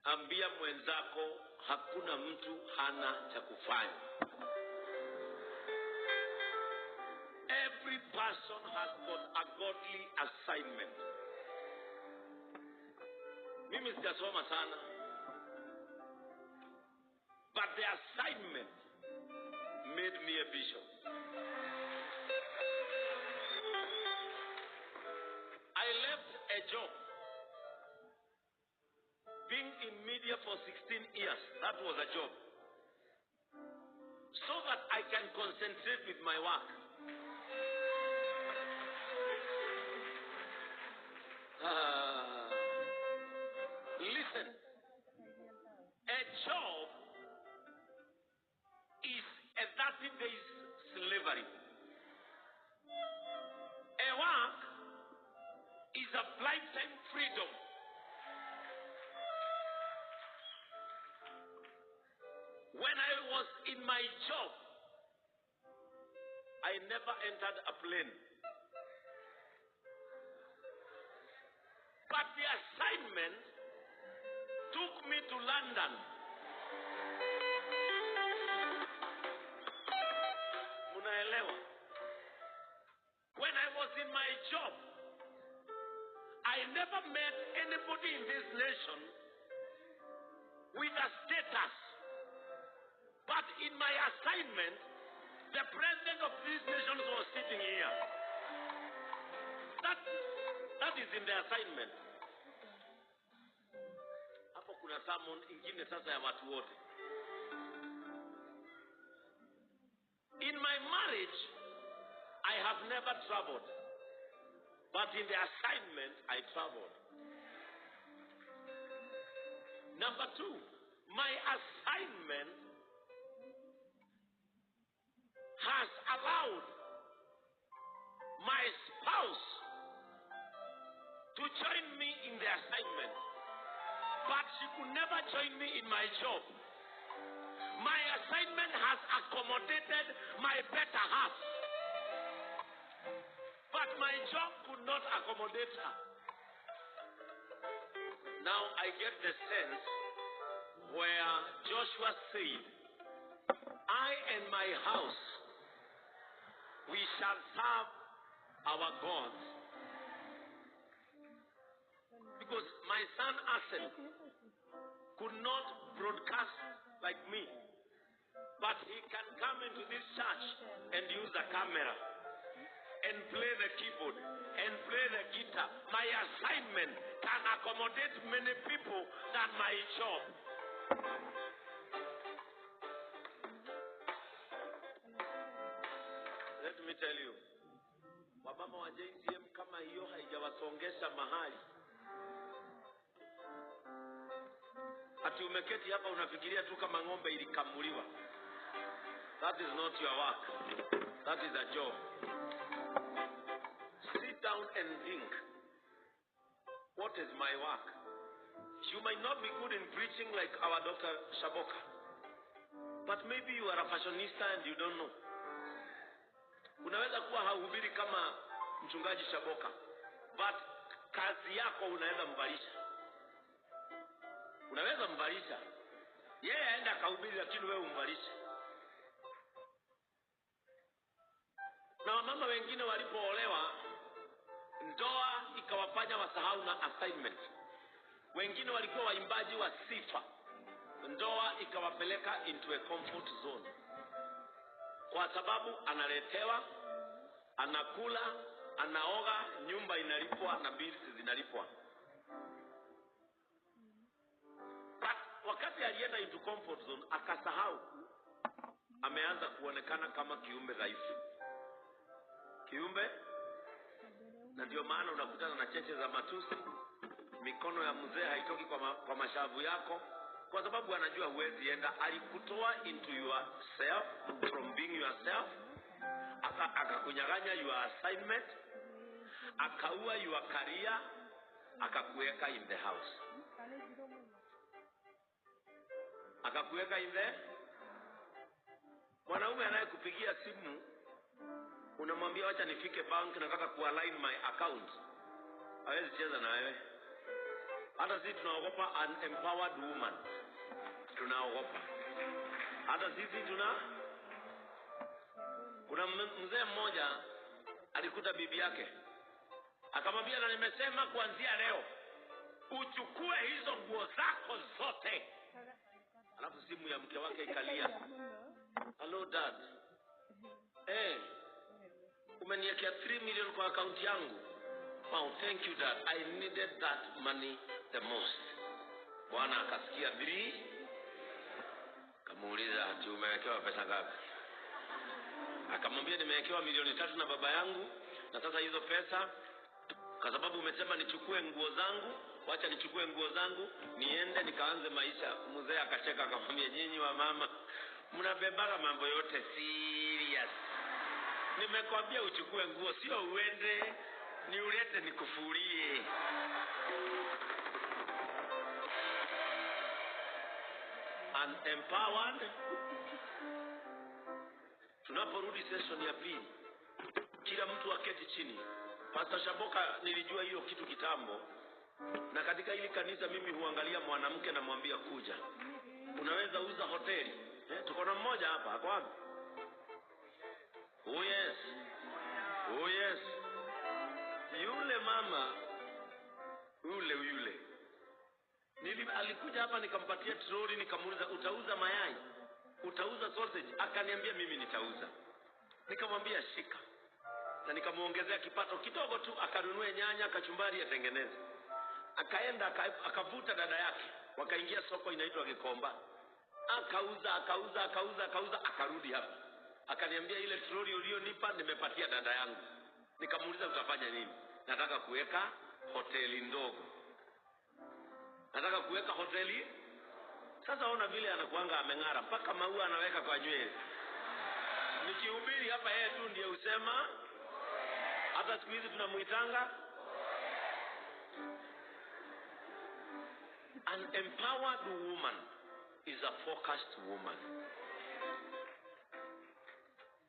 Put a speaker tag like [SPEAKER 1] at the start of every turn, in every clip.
[SPEAKER 1] ambia mwenzako hakuna mtu hana cha kufanya. Every person has got a godly assignment. Mimi sijasoma sana, but the assignment made me a bishop. I left a job, being in media for 16 years. That was a job, so that I can concentrate with my work. Listen, a job is a 30 days slavery. A work is a lifetime freedom. When I was in my job, I never entered a plane. But the assignment took me to London. Munaelewa? When I was in my job, I never met anybody in this nation with a status. But in my assignment, the president of this nation was sitting here. That is in the assignment. Hapo kuna sermon ingine sasa ya watu wote. In my marriage, I have never traveled. But in the assignment, I traveled. Number 2, my assignment has allowed my spouse to join me in the assignment, but she could never join me in my job. My assignment has accommodated my better half, but my job could not accommodate her. Now I get the sense where Joshua said, I and my house, we shall serve our gods. Because my son Asen could not broadcast like me, but he can come into this church and use the camera and play the keyboard and play the guitar. My assignment can accommodate many people than my job. Let me tell you, wamama wa JCM kama hiyo haijawasongesha mahali. Ati umeketi hapa unafikiria tu kama ng'ombe ilikamuliwa. That is not your work. That is a job. Sit down and think. What is my work? You might not be good in preaching like our Dr. Shaboka, but maybe you are a fashionista and you don't know. Unaweza kuwa hauhubiri kama mchungaji Shaboka, but kazi yako unaweza mbalisha. Unaweza mbalisha. Yeye aenda kahubiri lakini wewe umbalisha. Na wamama wengine walipoolewa, ndoa ikawafanya wasahau na assignment. Wengine walikuwa waimbaji wa sifa, ndoa ikawapeleka into a comfort zone. Kwa sababu analetewa, anakula, anaoga, nyumba inalipwa na bills zinalipwa. But wakati alienda into comfort zone, akasahau. Ameanza kuonekana kama kiumbe dhaifu. Kiumbe, na ndio maana unakutana na cheche za matusi. Mikono ya mzee haitoki kwa mashavu yako, kwa sababu anajua huwezi enda. Alikutoa into yourself, from being yourself, akakunyang'anya your assignment, akaua your career, akakuweka in the house. Akakuweka in the. Mwanaume anayekupigia simu unamwambia wacha nifike bank, nataka kualign my account, hawezi cheza na wewe. Hata sisi tunaogopa an empowered woman. Tunaogopa. Hata sisi kuna mzee mmoja alikuta bibi yake. Akamwambia, na nimesema kuanzia leo uchukue hizo nguo zako zote. Alafu simu ya mke wake ikalia. Hello dad. Umeniwekea 3 million kwa account yangu. Wow, thank you dad. I needed that money the most. Bwana akasikia 3. Kamuuliza, ati umewekewa pesa ngapi? Akamwambia, nimewekewa 3 na baba yangu, na sasa hizo pesa, kwa sababu umesema nichukue nguo zangu, wacha nichukue nguo zangu niende nikaanze maisha. Mzee akacheka akamwambia, nyinyi wa mama mnabebara mambo yote serious. Nimekwambia uchukue nguo, sio uende ni ulete nikufurie. Empowered. Tunaporudi session ya pili, kila mtu aketi chini. Pastor Shaboka nilijua hiyo kitu kitambo, na katika hili kanisa mimi huangalia mwanamke na mwambia kuja. Unaweza uza hoteli. Tuko na mmoja hapa, ako wapi? Oh yes. Oh yes. Yule mama yule. Alikuja hapa nikampatia troli, nikamuuliza, utauza mayai? Utauza sausage? Akaniambia mimi nitauza. Nikamwambia shika. Na nikamuongezea kipato kidogo tu, akanunue nyanya, kachumbari atengeneze. Akaenda akavuta dada yake, wakaingia soko inaitwa Gikomba. Akauza, akarudi hapa. Akaniambia, ile troli ulionipa nimepatia dada yangu. Nikamuuliza, utafanya nini? Nataka kuweka hoteli ndogo. Nataka kuweka hoteli. Sasa ona vile anakuanga ameng'ara, mpaka maua anaweka kwa nywele. Nikihubiri hapa yeye tu ndiye usema. Hata siku hizi tunamuitanga. An empowered woman is a focused woman.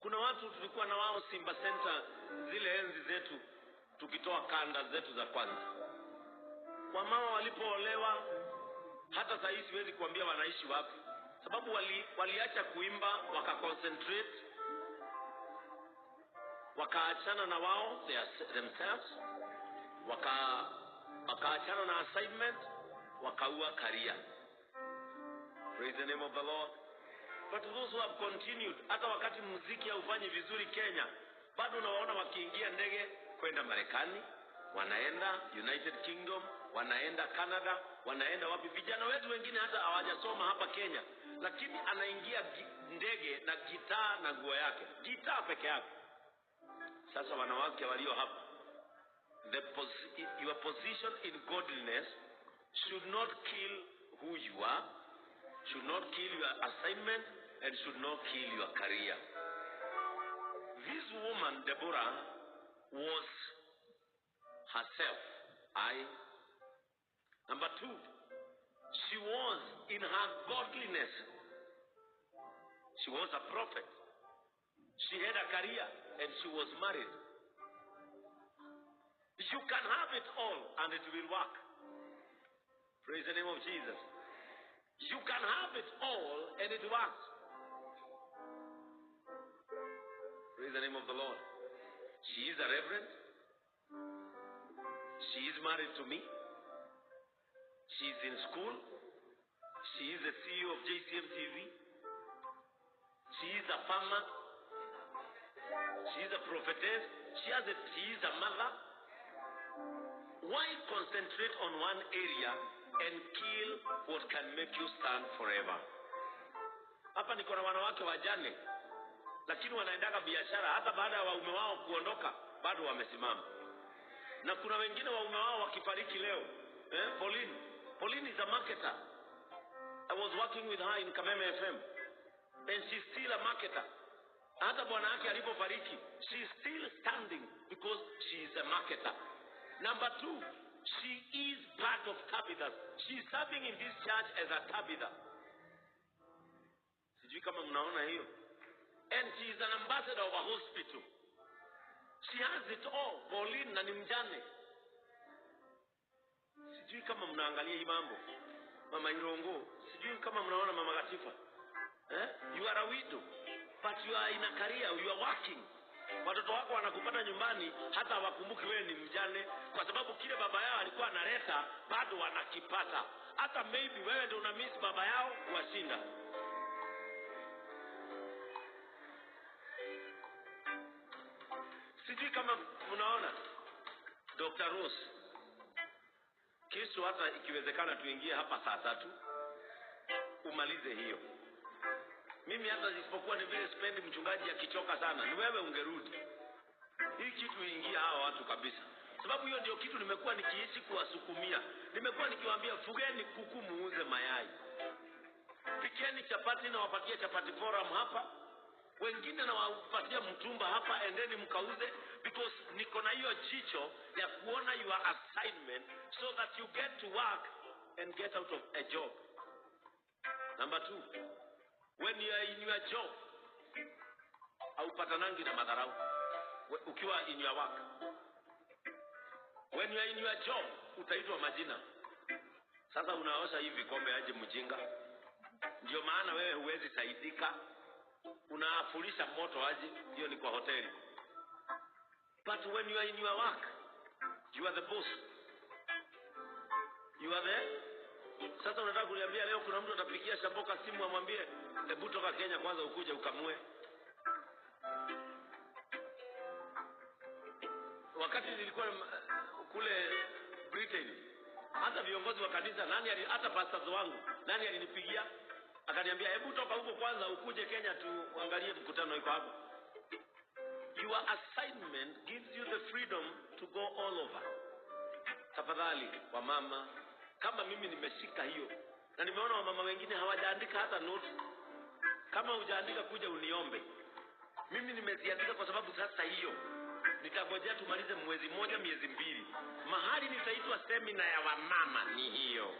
[SPEAKER 1] Kuna watu tulikuwa na wao Simba Center zile enzi zetu, tukitoa kanda zetu za kwanza. Wamama walipoolewa, hata sasa hivi siwezi kuambia wanaishi wapi, sababu waliacha kuimba, wakaconcentrate, wakaachana na wao themselves, wakaachana na assignment, wakaua career. Praise the name of the Lord. But those who have continued, hata wakati muziki haufanyi vizuri Kenya, bado unawaona wakiingia ndege kwenda Marekani, wanaenda United Kingdom, wanaenda Canada, wanaenda wapi. Vijana wetu wengine hata hawajasoma hapa Kenya, lakini anaingia ndege na gitaa na nguo yake, gitaa peke yake. Sasa wanawake walio hapa, your position in godliness should not kill who you are, should not kill your assignment, and should not kill your career. This woman, Deborah, was herself. Number 2, she was in her godliness. She was a prophet. She had a career and she was married. You can have it all and it will work. Praise the name of Jesus. You can have it all and it works. Praise the name of the Lord. She is a reverend. She is married to me. She is in school. She is the CEO of JCM TV. She is a farmer. She is a prophetess. She is a mother. Why concentrate on one area and kill what can make you stand forever? Hapa niko na wanawake wajane, lakini wanaendaga biashara hata baada ya waume wao kuondoka, bado wamesimama. Na kuna wengine waume wao wakifariki leo. Pauline is a marketer. I was working with her in Kameme FM, and she's still a marketer. Hata bwana yake alipofariki, she's still standing because she is a marketer. Number 2, she is part of Tabitha. She's serving in this church as a Tabitha. Sijui kama mnaona hiyo. And she is an ambassador of a hospital. She has it all. Pauline na ni mjane. Sijui kama mnaangalia hii mambo. Mama Irongo, sijui kama mnaona Mama Gatifa. You are a widow, but you are in a career, you are working. Watoto wako wanakupata nyumbani hata hawakumbuki wewe ni mjane, kwa sababu kile baba yao alikuwa analeta bado wanakipata. Hata maybe wewe ndio una miss baba yao washinda. Sijui kama mnaona Dr. Rose. Kesho hata ikiwezekana tuingie hapa saa 3 umalize hiyo. Mimi hata isipokuwa ni vile spendi mchungaji akichoka sana, ni wewe ungerudi. Hii kitu ingia hawa watu kabisa. Sababu hiyo ndio kitu nimekuwa nikiishi kuwasukumia. Nimekuwa nikiwaambia fugeni kuku muuze mayai. Pikeni chapati na wapatie chapati forum hapa. Wengine na wapatia mtumba hapa, endeni mkauze, because niko na hiyo jicho ya kuona your assignment so that you get to work and get out of a job. Number 2, when you are in your job, haupatanangi na madharau ukiwa in your work. When you are in your job, utaitwa majina. Sasa unaosha hivi kombe aje mjinga. Ndio maana wewe huwezi saidika. Unafulisha moto aje, hiyo ni kwa hoteli. But when you are in your work, you are the boss. You are there. Sasa unataka kuniambia leo kuna mtu atapigia Shamboka simu amwambie hebu toka Kenya kwanza ukuje ukamue? Wakati nilikuwa kule Britain, hata viongozi wa kanisa, hata pastors wangu, nani alinipigia akaniambia hebu toka huko kwanza ukuje Kenya tuangalie mkutano iko hapo. Your assignment gives you the freedom to go all over. Tafadhali wa mama, kama mimi nimeshika hiyo na nimeona wamama wengine hawajaandika hata note, kama hujaandika kuja uniombe. Mimi nimeziandika kwa sababu sasa hiyo nitangojea tumalize mwezi mmoja, miezi 2. Mahali nitaitwa semina ya wamama ni hiyo.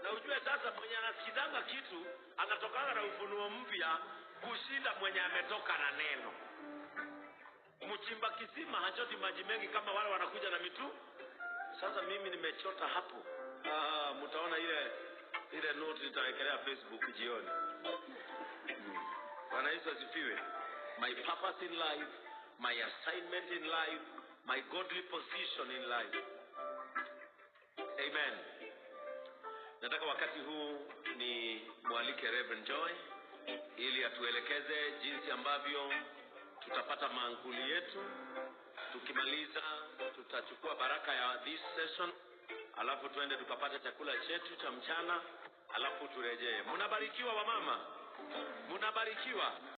[SPEAKER 1] Na ujue sasa mwenye anasikizanga kitu anatokana na ufunuo mpya kushinda mwenye ametoka na neno. Mchimba kisima hachoti maji mengi kama wale wanakuja na mitu. Sasa mimi nimechota hapo. Mtaona ile note nitawekelea Facebook jioni. Bwana Yesu asifiwe. My purpose in life, my assignment in life, my godly position in life. Amen. Nataka wakati huu ni mwalike Reverend Joy ili atuelekeze jinsi ambavyo tutapata maanguli yetu. Tukimaliza tutachukua baraka ya this session, alafu tuende tukapata chakula chetu cha mchana, alafu turejee. Mnabarikiwa wamama. Mnabarikiwa.